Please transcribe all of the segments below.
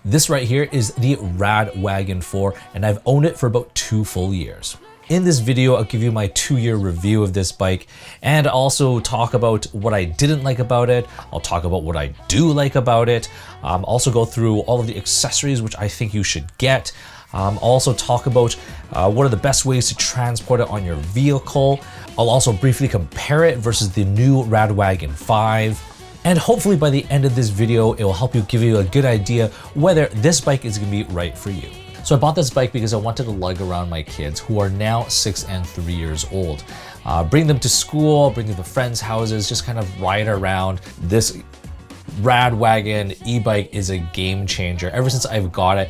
This right here is the Rad Wagon 4, and I've owned it for about 2 full years. In this video, I'll give you my 2-year review of this bike and also talk about what I didn't like about it. I'll talk about what I do like about it. Also go through all of the accessories which I think you should get. Also talk about what are the best ways to transport it on your vehicle. I'll also briefly compare it versus the new Rad Wagon 5. And hopefully by the end of this video, it will help you give you a good idea whether this bike is gonna be right for you. So I bought this bike because I wanted to lug around my kids who are now 6 and 3 years old. Bring them to school, bring them to friends' houses, just kind of ride around. This Rad Wagon e-bike is a game changer. Ever since I've got it,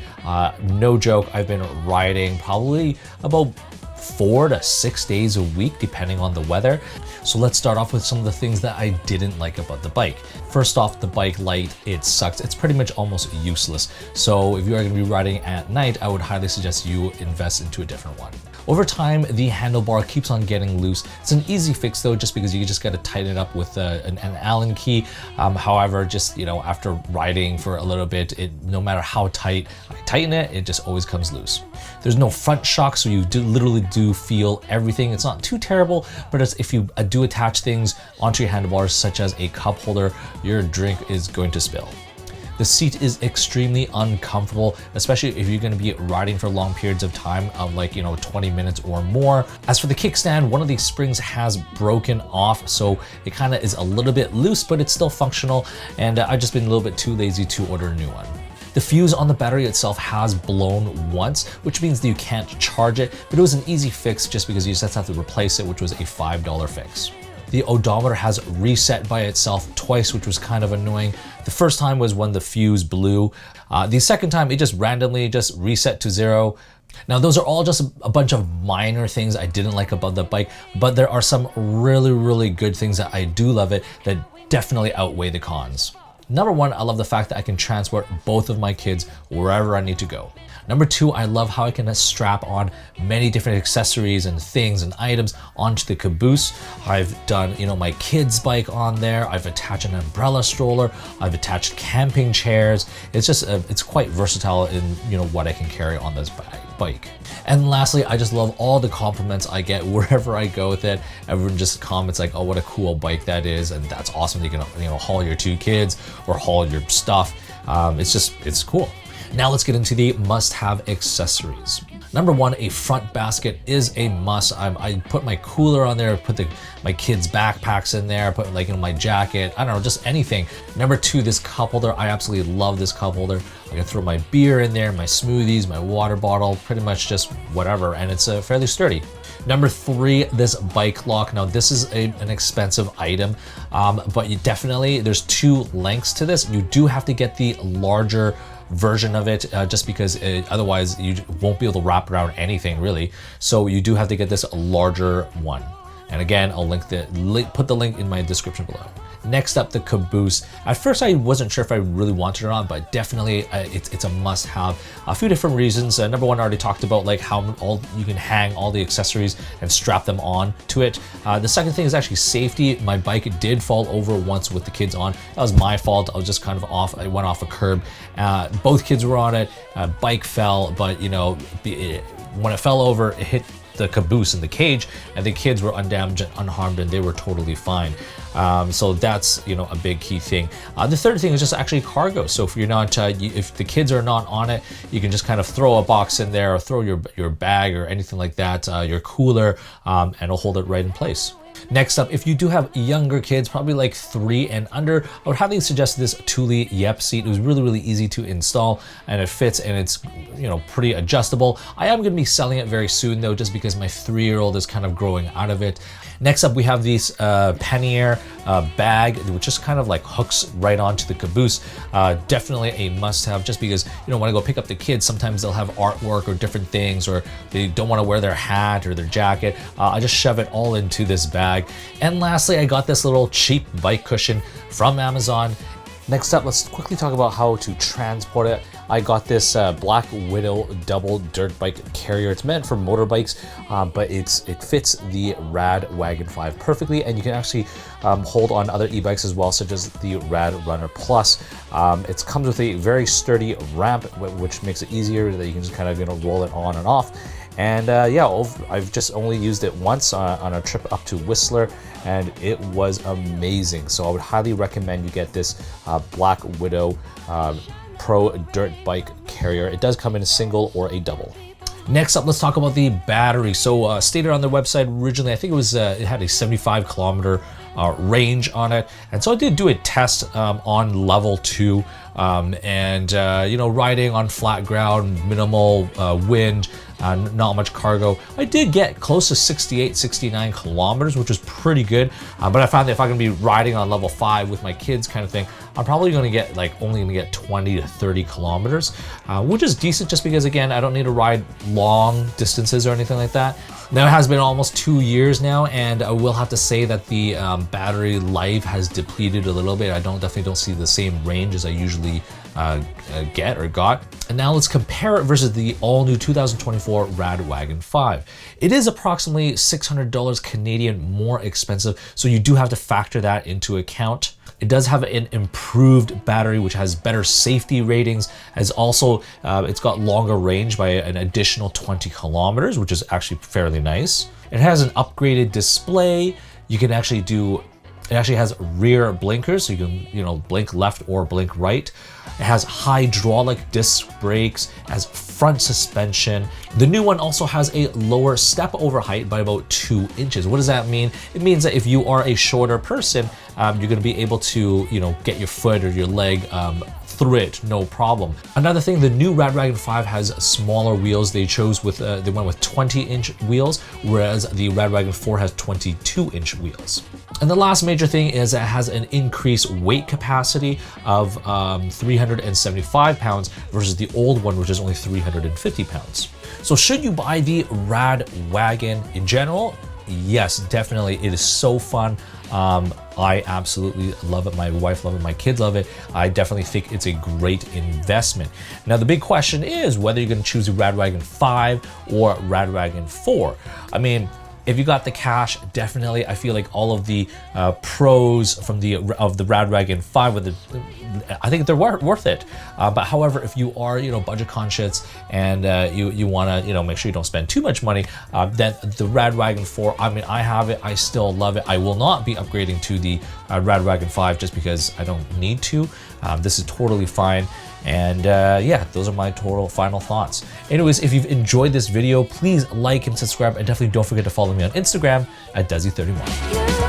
no joke, I've been riding probably about 4 to 6 days a week, depending on the weather. So let's start off with some of the things that I didn't like about the bike. First off, the bike light, it sucks. It's pretty much almost useless. So if you are gonna be riding at night, I would highly suggest you invest into a different one. Over time, the handlebar keeps on getting loose. It's an easy fix though, just because you just gotta tighten it up with an Allen key. However, just after riding for a little bit, no matter how tight I tighten it, it just always comes loose. There's no front shock, so you literally do feel everything. It's not too terrible, but if you do attach things onto your handlebars, such as a cup holder, your drink is going to spill. The seat is extremely uncomfortable, especially if you're going to be riding for long periods of time, of 20 minutes or more. As for the kickstand, one of these springs has broken off, so it kind of is a little bit loose, but it's still functional, and I've just been a little bit too lazy to order a new one. The fuse on the battery itself has blown once, which means that you can't charge it, but it was an easy fix just because you just have to replace it, which was a $5 fix. The odometer has reset by itself twice, which was kind of annoying. The first time was when the fuse blew. The second time, it just randomly just reset to 0. Now, those are all just a bunch of minor things I didn't like about the bike, but there are some really, really good things that I do love it that definitely outweigh the cons. Number 1, I love the fact that I can transport both of my kids wherever I need to go. Number 2, I love how I can strap on many different accessories and things and items onto the caboose. I've done, my kids' bike on there. I've attached an umbrella stroller. I've attached camping chairs. It's just, it's quite versatile in, what I can carry on this bike. And lastly, I just love all the compliments I get wherever I go with it. Everyone just comments like, oh, what a cool bike that is. And that's awesome. You can, haul your 2 kids or haul your stuff. It's cool. Now let's get into the must-have accessories. Number 1, a front basket is a must. I put my cooler on there, put my kids' backpacks in there, put my jacket, I don't know, just anything. Number 2, this cup holder. I absolutely love this cup holder. I can throw my beer in there, my smoothies, my water bottle, pretty much just whatever, and it's fairly sturdy. Number 3, this bike lock. Now this is an expensive item, but there's 2 lengths to this. You do have to get the larger version of it just because otherwise you won't be able to wrap around anything really. So you do have to get this larger one. And again, I'll put the link in my description below. Next up, the caboose. At first, I wasn't sure if I really wanted it or not, but definitely it's a must-have. A few different reasons. Number 1, I already talked about how you can hang all the accessories and strap them on to it. The second thing is actually safety. My bike did fall over once with the kids on. That was my fault. I was just kind of off. I went off a curb. Both kids were on it. Bike fell, but when it fell over, it hit the caboose and the cage, and the kids were undamaged and unharmed, and they were totally fine. So that's a big key thing. The third thing is just actually cargo. So if you're not, if the kids are not on it, you can just kind of throw a box in there or throw your bag or anything like that, your cooler, and it'll hold it right in place. Next up, if you do have younger kids, probably 3 and under, I would highly suggest this Thule Yep seat. It was really, really easy to install, and it fits, and it's pretty adjustable. I am going to be selling it very soon though, just because my 3-year-old is kind of growing out of it. Next up, we have this pannier bag, which just kind of hooks right onto the caboose. Definitely a must-have, just because when I go pick up the kids, sometimes they'll have artwork or different things, or they don't want to wear their hat or their jacket. I just shove it all into this bag. And lastly, I got this little cheap bike cushion from Amazon. Next up, let's quickly talk about how to transport it. I got this Black Widow double dirt bike carrier. It's meant for motorbikes, but it fits the Rad Wagon 5 perfectly, and you can actually hold on other e-bikes as well, such as the Rad Runner Plus. It comes with a very sturdy ramp, which makes it easier that you can just kind of roll it on and off. And yeah, I've just only used it once on a trip up to Whistler, and it was amazing. So I would highly recommend you get this Black Widow Pro dirt bike carrier. It does come in a single or a double. Next up, let's talk about the battery. So stated on their website originally, I think it had a 75-kilometer range on it, and so I did do a test on level 2, and riding on flat ground, minimal wind, not much cargo. I did get close to 68, 69 kilometers, which was pretty good. But I found that if I'm gonna be riding on level 5 with my kids kind of thing, I'm probably gonna get only gonna get 20 to 30 kilometers, which is decent just because, again, I don't need to ride long distances or anything like that. Now, it has been almost 2 years now, and I will have to say that the battery life has depleted a little bit. I definitely don't see the same range as I usually get or got. And now let's compare it versus the all-new 2024 Rad Wagon 5. It is approximately $600 Canadian more expensive, so you do have to factor that into account. It does have an improved battery, which has better safety ratings, as also it's got longer range by an additional 20 kilometers, which is actually fairly nice. It has an upgraded display. You can actually it actually has rear blinkers, so you can blink left or blink right. It has hydraulic disc brakes, has front suspension. The new one also has a lower step over height by about 2 inches. What does that mean? It means that if you are a shorter person, you're going to be able to get your foot or your leg through it, no problem. Another thing, the new Rad Wagon 5 has smaller wheels. They went with 20-inch wheels, whereas the Rad Wagon 4 has 22-inch wheels. And the last major thing is it has an increased weight capacity of 375 pounds versus the old one, which is only 350 pounds. So should you buy the Rad Wagon in general? Yes, definitely. It is so fun. I absolutely love it. My wife loves it. My kids love it. I definitely think it's a great investment. Now, the big question is whether you're going to choose a Rad Wagon 5 or Rad Wagon 4. I mean, if you got the cash, definitely, I feel like all of the pros of the Rad Wagon 5, I think they're worth it. But however, if you are budget conscious and you want to make sure you don't spend too much money, then the Rad Wagon 4, I mean, I have it, I still love it. I will not be upgrading to the Rad Wagon 5 just because I don't need to. This is totally fine. And yeah, those are my total final thoughts. Anyways, if you've enjoyed this video, please like and subscribe, and definitely don't forget to follow me on Instagram at Desy31.